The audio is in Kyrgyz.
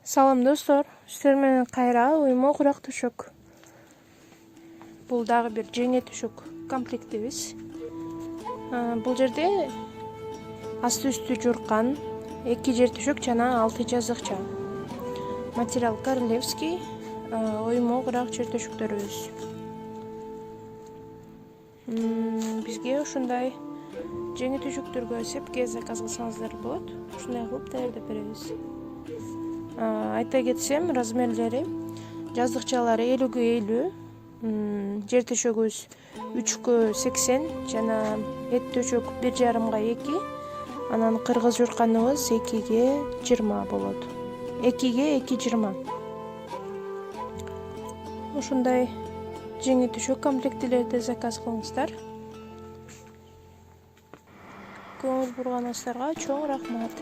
Салам достор, сиздер менен кайра уймо курак төшөк. Бул дагы бир жеңе төшөк комплектибиз. Бул жерде асты үстү журкан 2 жер төшөк жана 6 жазыкча. Материал королевский, уймо курак жер төшөктөрүбүз. Бизге ушундай жеңе төшөктөргө сепке заказ кылсаңыздар болот. Ушундай кылып даярдап беребиз. Айта кетсем, размерлери жазыкчалары 50/50, жер төшөгүбүз 3/80 жана эт төшөк 1,5/2, анан кыргыз журканыбыз 2/20 болот. 2/2,20. Ушундай жеңе төшөк комплектилерди заказ кылыңыздар. Көңүл бурганыңыздарга чоң рахмат.